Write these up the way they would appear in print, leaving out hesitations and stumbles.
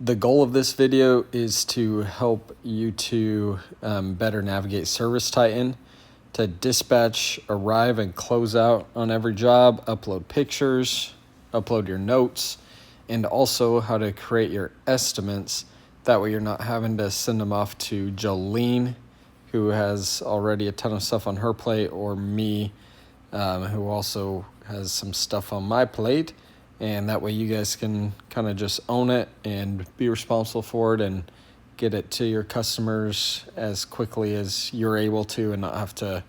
The goal of this video is to help you to better navigate ServiceTitan, to dispatch, arrive, and close out on every job, upload pictures, upload your notes, and also how to create your estimates. That way you're not having to send them off to Jolene, who has already a ton of stuff on her plate, or me, who also has some stuff on my plate. And that way you guys can kind of just own it and be responsible for it and get it to your customers as quickly as you're able to, and not have to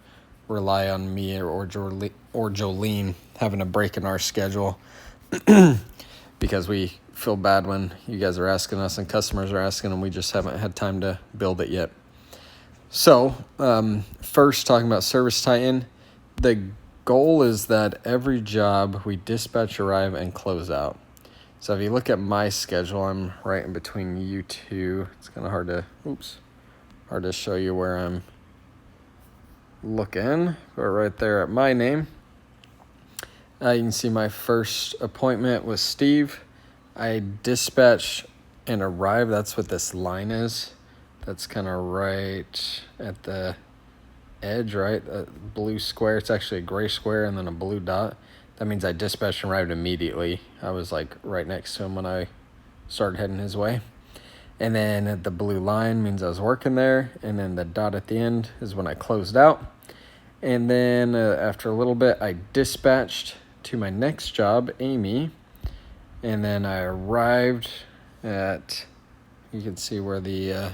rely on me or Jolene having a break in our schedule because we feel bad when you guys are asking us and customers are asking and we just haven't had time to build it yet. So first, talking about ServiceTitan, the goal is that every job we dispatch, arrive, and close out. So if you look at my schedule, I'm right in between you two. It's kind of hard to show you where I'm looking, but right there at my name. You can see my first appointment with Steve. I dispatch and arrive. That's what this line is. That's kind of right at the edge, right? A blue square. It's actually a gray square and then a blue dot. That means I dispatched and arrived immediately. I was like right next to him when I started heading his way. And then the blue line means I was working there. And then the dot at the end is when I closed out. And then after a little bit, I dispatched to my next job, Amy. And then I arrived at, you can see where the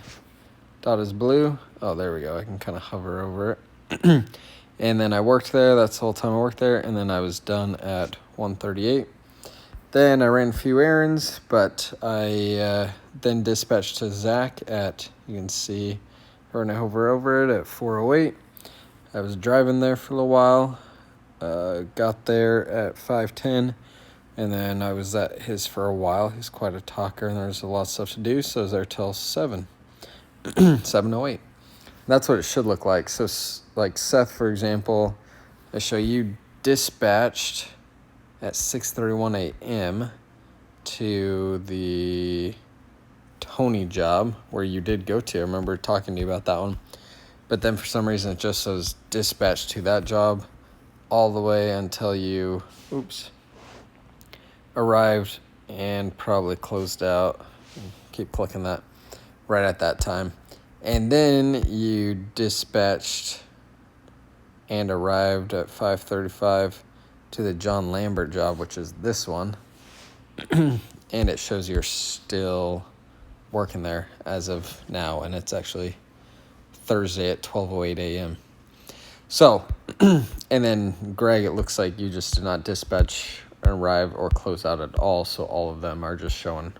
dot is blue. Oh, there we go. I can kind of hover over it. And then I worked there. That's the whole time I worked there. And then I was done at 1:38. Then I ran a few errands, but I then dispatched to Zach at, you can see, when I hover over it at 4:08. I was driving there for a little while. Got there at 5:10. And then I was at his for a while. He's quite a talker, and there's a lot of stuff to do. So I was there till 7:08. That's what it should look like. So like Seth, for example, I show you dispatched at 6:31 a.m. to the Tony job where you did go to. I remember talking to you about that one. But then for some reason it just says dispatched to that job all the way until you, arrived and probably closed out. Keep clicking that right at that time. And then you dispatched and arrived at 5:35 to the John Lambert job, which is this one. And it shows you're still working there as of now, and it's actually Thursday at 12:08 a.m. So, and then Greg, it looks like you just did not dispatch, arrive, or close out at all, so all of them are just showing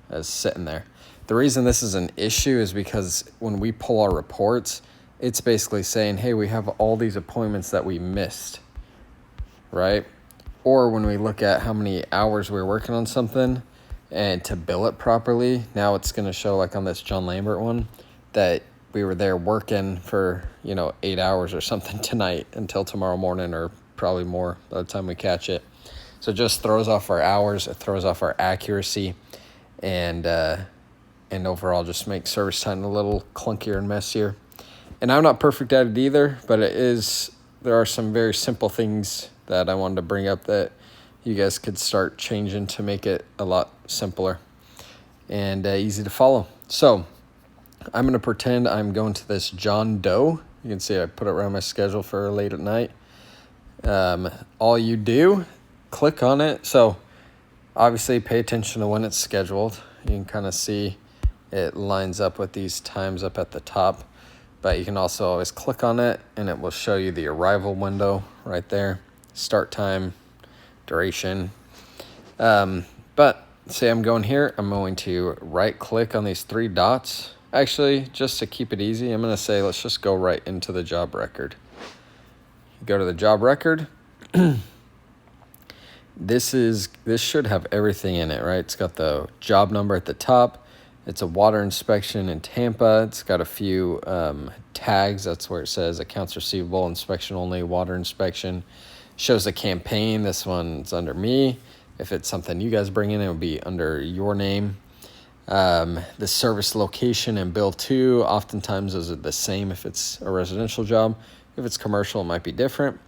as sitting there. The reason this is an issue is because when we pull our reports, it's basically saying, hey, we have all these appointments that we missed, right? Or when we look at how many hours we were working on something and to bill it properly, now it's going to show, like on this John Lambert one, that we were there working for, 8 hours or something tonight until tomorrow morning, or probably more by the time we catch it. So it just throws off our hours, it throws off our accuracy, and overall just makes ServiceTitan a little clunkier and messier. And I'm not perfect at it either, but there are some very simple things that I wanted to bring up that you guys could start changing to make it a lot simpler and easy to follow. So I'm going to pretend I'm going to this John Doe. You can see I put it around my schedule for late at night. All you do, click on it. So obviously pay attention to when it's scheduled. You can kind of see it lines up with these times up at the top. But you can also always click on it and it will show you the arrival window right there. Start time, duration. But say I'm going here, I'm going to right click on these three dots. Actually, just to keep it easy, I'm going to say let's just go right into the job record. Go to the job record. This should have everything in it, right? It's got the job number at the top. It's a water inspection in Tampa. It's got a few tags. That's where it says accounts receivable, inspection only, water inspection. Shows the campaign. This one's under me. If it's something you guys bring in, it would be under your name. The service location and bill to, oftentimes those are the same if it's a residential job. If it's commercial, it might be different.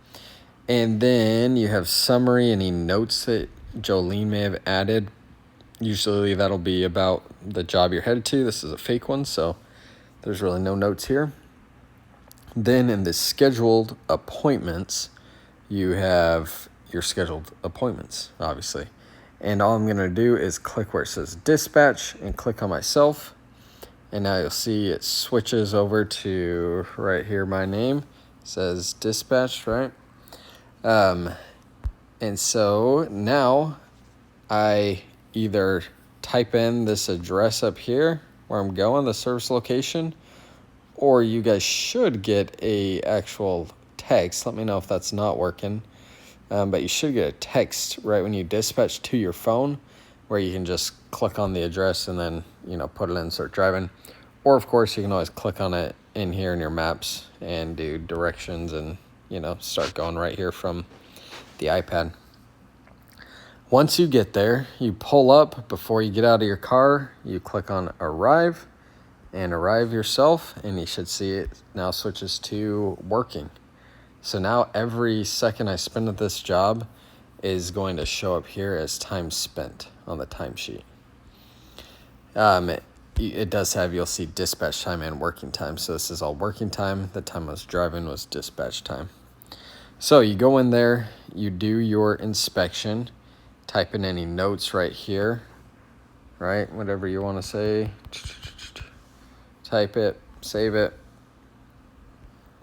And then you have summary, any notes that Jolene may have added. Usually that'll be about the job you're headed to. This is a fake one, so there's really no notes here. Then in the scheduled appointments, you have your scheduled appointments, obviously. And all I'm going to do is click where it says dispatch and click on myself. And now you'll see it switches over to right here, my name. It says dispatch, right? And so now I either type in this address up here where I'm going, the service location, or you guys should get a actual text. Let me know if that's not working. But you should get a text right when you dispatch to your phone where you can just click on the address and then, put it in and start driving. Or, of course, you can always click on it in here in your maps and do directions and, start going right here from the iPad. Once you get there, you pull up. Before you get out of your car, you click on arrive and arrive yourself, and you should see it now switches to working. So now every second I spend at this job is going to show up here as time spent on the timesheet. It does have, you'll see dispatch time and working time. So this is all working time. The time I was driving was dispatch time. So you go in there, you do your inspection, type in any notes right here, right? Whatever you want to say, type it, save it.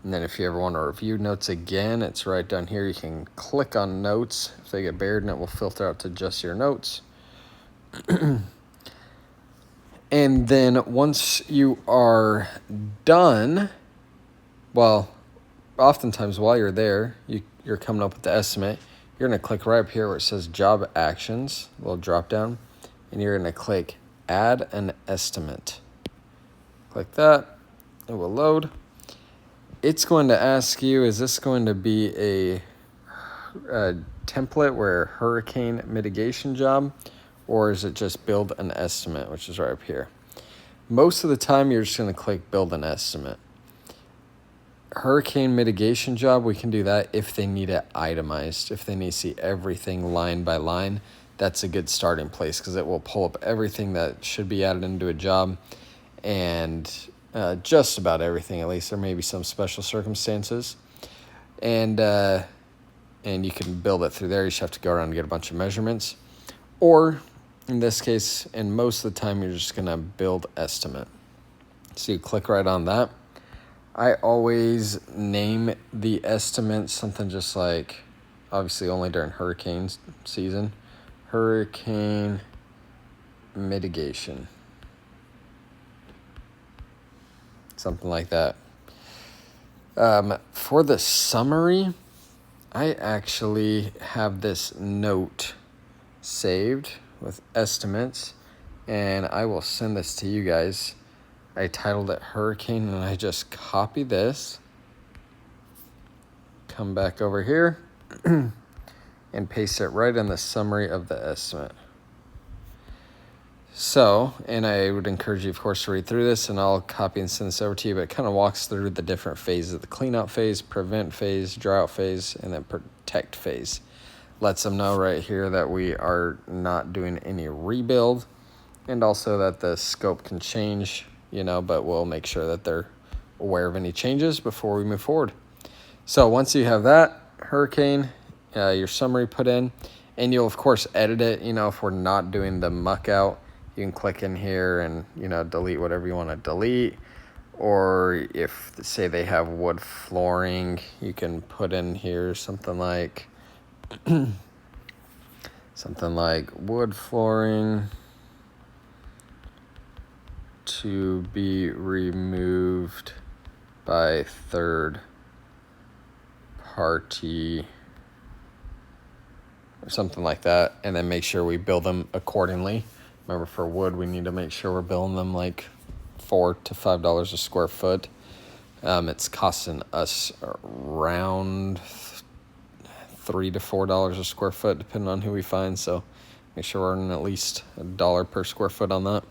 And then if you ever want to review notes again, it's right down here. You can click on notes. If they get buried, and it will filter out to just your notes. And then once you are done, well, oftentimes while you're there, you're coming up with the estimate. You're going to click right up here where it says job actions, a little drop down, and you're going to click add an estimate. Click that. It will load. It's going to ask you, is this going to be a template where hurricane mitigation job, or is it just build an estimate, which is right up here? Most of the time, you're just going to click build an estimate. Hurricane mitigation job, we can do that if they need it itemized. If they need to see everything line by line, that's a good starting place because it will pull up everything that should be added into a job and just about everything. At least there may be some special circumstances. And you can build it through there. You just have to go around and get a bunch of measurements. Or in this case, and most of the time, you're just going to build estimate. So you click right on that. I always name the estimate something just like, obviously only during hurricane season, hurricane mitigation. Something like that. For the summary, I actually have this note saved with estimates, and I will send this to you guys. I titled it Hurricane, and I just copy this, come back over here, and paste it right in the summary of the estimate. So, and I would encourage you, of course, to read through this, and I'll copy and send this over to you, but it kind of walks through the different phases: the cleanout phase, prevent phase, drought phase, and then protect phase. Lets them know right here that we are not doing any rebuild, and also that the scope can change, but we'll make sure that they're aware of any changes before we move forward. So once you have that hurricane, your summary put in, and you'll, of course, edit it. If we're not doing the muck out, you can click in here and, delete whatever you want to delete. Or if, say, they have wood flooring, you can put in here something like wood flooring to be removed by third party or something like that, and then make sure we build them accordingly. Remember, for wood, we need to make sure we're building them like $4 to $5 a square foot. It's costing us around $3 to $4 a square foot, depending on who we find. So make sure we're earning at least $1 per square foot on that.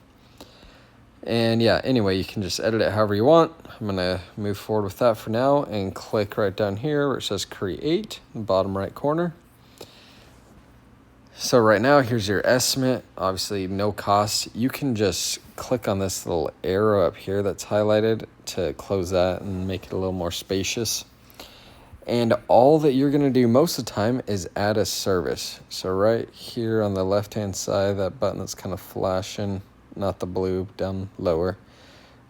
And yeah, anyway, you can just edit it however you want. I'm going to move forward with that for now and click right down here where it says create in the bottom right corner. So right now, here's your estimate. Obviously, no cost. You can just click on this little arrow up here that's highlighted to close that and make it a little more spacious. And all that you're going to do most of the time is add a service. So right here on the left-hand side, that button that's kind of flashing, not the blue, down lower,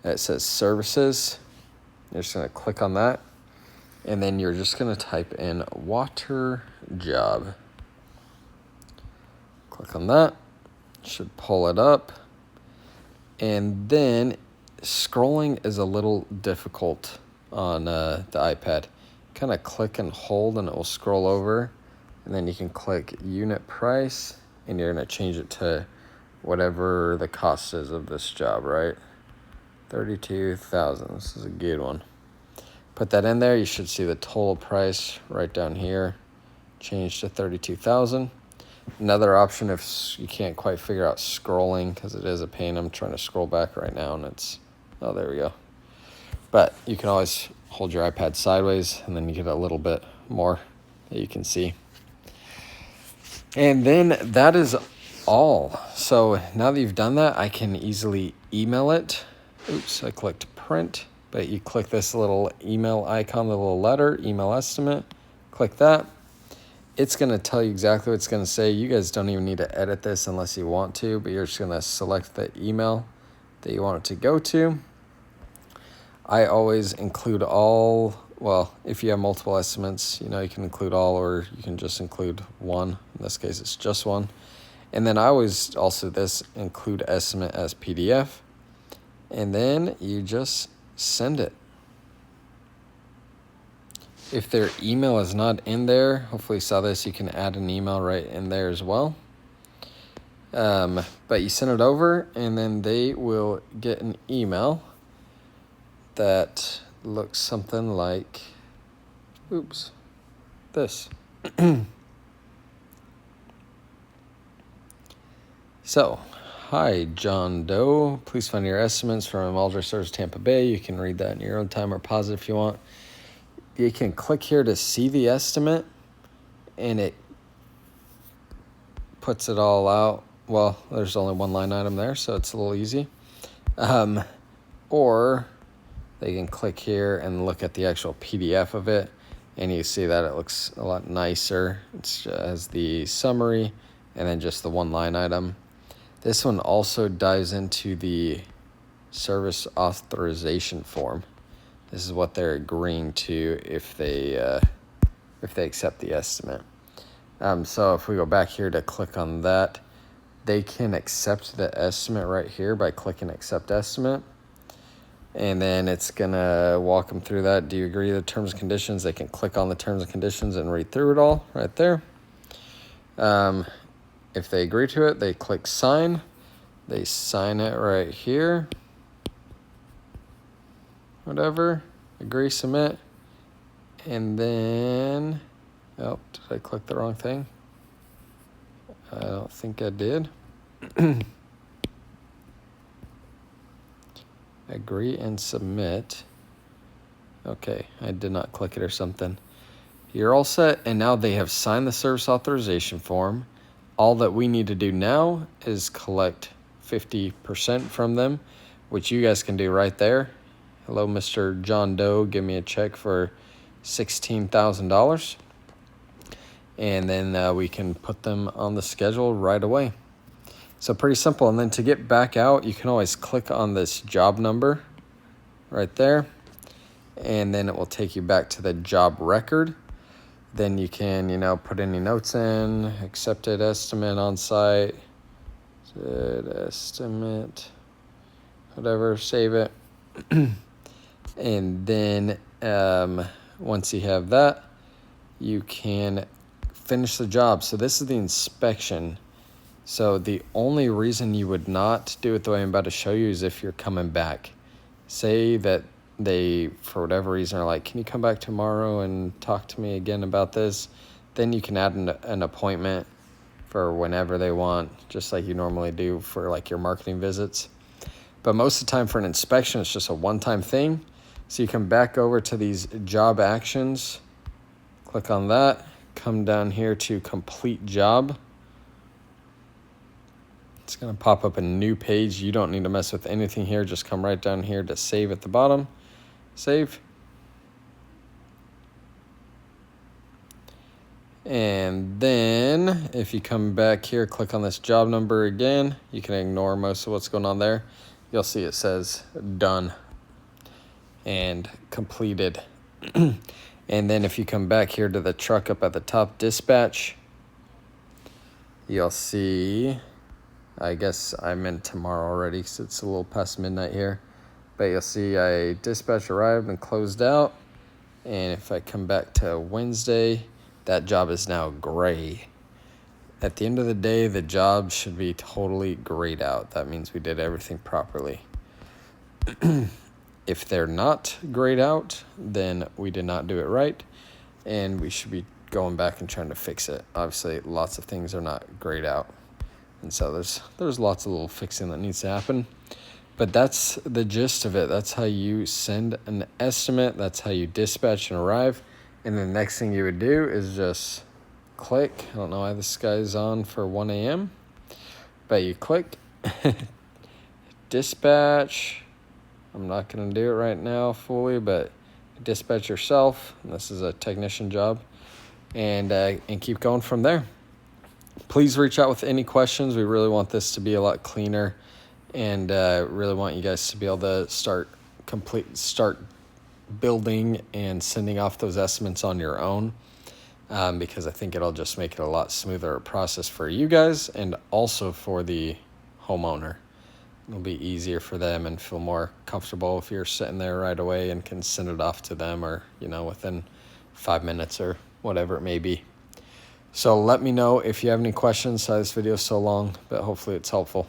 it says services. You're just going to click on that. And then you're just going to type in water job. Click on that, should pull it up. And then scrolling is a little difficult on the iPad. Kind of click and hold and it will scroll over. And then you can click unit price and you're going to change it to whatever the cost is of this job, right? 32,000. This is a good one. Put that in there. You should see the total price right down here. Change to 32,000. Another option if you can't quite figure out scrolling, because it is a pain. I'm trying to scroll back right now and it's, oh, there we go. But you can always hold your iPad sideways and then you get a little bit more that you can see. And then that is all. So now that you've done that, I can easily email it. Oops, I clicked print, but you click this little email icon, the little letter, email estimate, click that. It's going to tell you exactly what it's going to say. You guys don't even need to edit this unless you want to, but you're just going to select the email that you want it to go to. I always include all, well, if you have multiple estimates, you can include all, or you can just include one. In this case, it's just one. And then I always also include estimate as PDF. And then you just send it. If their email is not in there, hopefully you saw this, you can add an email right in there as well. But you send it over and then they will get an email that looks something like, this. So, hi, John Doe. Please find your estimates from Aldrich Service Tampa Bay. You can read that in your own time or pause it if you want. You can click here to see the estimate, and it puts it all out. Well, there's only one line item there, so it's a little easy. Or they can click here and look at the actual PDF of it, and you see that it looks a lot nicer. It has the summary and then just the one line item. This one also dives into the service authorization form. This is what they're agreeing to if they accept the estimate. So if we go back here to click on that, they can accept the estimate right here by clicking accept estimate. And then it's going to walk them through that. Do you agree to the terms and conditions? They can click on the terms and conditions and read through it all right there. If they agree to it, they click sign. They sign it right here. Whatever, agree, submit, and then, oh, did I click the wrong thing? I don't think I did. Agree and submit. Okay, I did not click it or something. You're all set, and now they have signed the service authorization form. All that we need to do now is collect 50% from them, which you guys can do right there. Hello, Mr. John Doe, give me a check for $16,000. And then we can put them on the schedule right away. So pretty simple. And then to get back out, you can always click on this job number right there. And then it will take you back to the job record. Then you can, put any notes in, accepted estimate on site, estimate, whatever, save it. And then once you have that, you can finish the job. So this is the inspection. So the only reason you would not do it the way I'm about to show you is if you're coming back. Say that they, for whatever reason, are like, can you come back tomorrow and talk to me again about this? Then you can add an appointment for whenever they want, just like you normally do for like your marketing visits. But most of the time for an inspection, it's just a one-time thing. So you come back over to these job actions, click on that, come down here to complete job. It's going to pop up a new page. You don't need to mess with anything here. Just come right down here to save at the bottom. Save. And then if you come back here, click on this job number again. You can ignore most of what's going on there. You'll see it says done and completed. And then if you come back here to the truck up at the top, dispatch, you'll see, I guess I meant tomorrow already because it's a little past midnight here. But you'll see I dispatch arrived and closed out. And if I come back to Wednesday, that job is now gray. At the end of the day, the job should be totally grayed out. That means we did everything properly. If they're not grayed out, then we did not do it right, and we should be going back and trying to fix it. Obviously, lots of things are not grayed out, and so there's lots of little fixing that needs to happen. But that's the gist of it. That's how you send an estimate. That's how you dispatch and arrive. And the next thing you would do is just click. I don't know why this guy's on for 1 a.m., but you click dispatch. I'm not going to do it right now fully, but dispatch yourself. And this is a technician job, and keep going from there. Please reach out with any questions. We really want this to be a lot cleaner, and really want you guys to be able to start building and sending off those estimates on your own, because I think it'll just make it a lot smoother process for you guys and also for the homeowner. It'll be easier for them and feel more comfortable if you're sitting there right away and can send it off to them, or within 5 minutes or whatever it may be. So let me know if you have any questions. This video is so long, but hopefully it's helpful.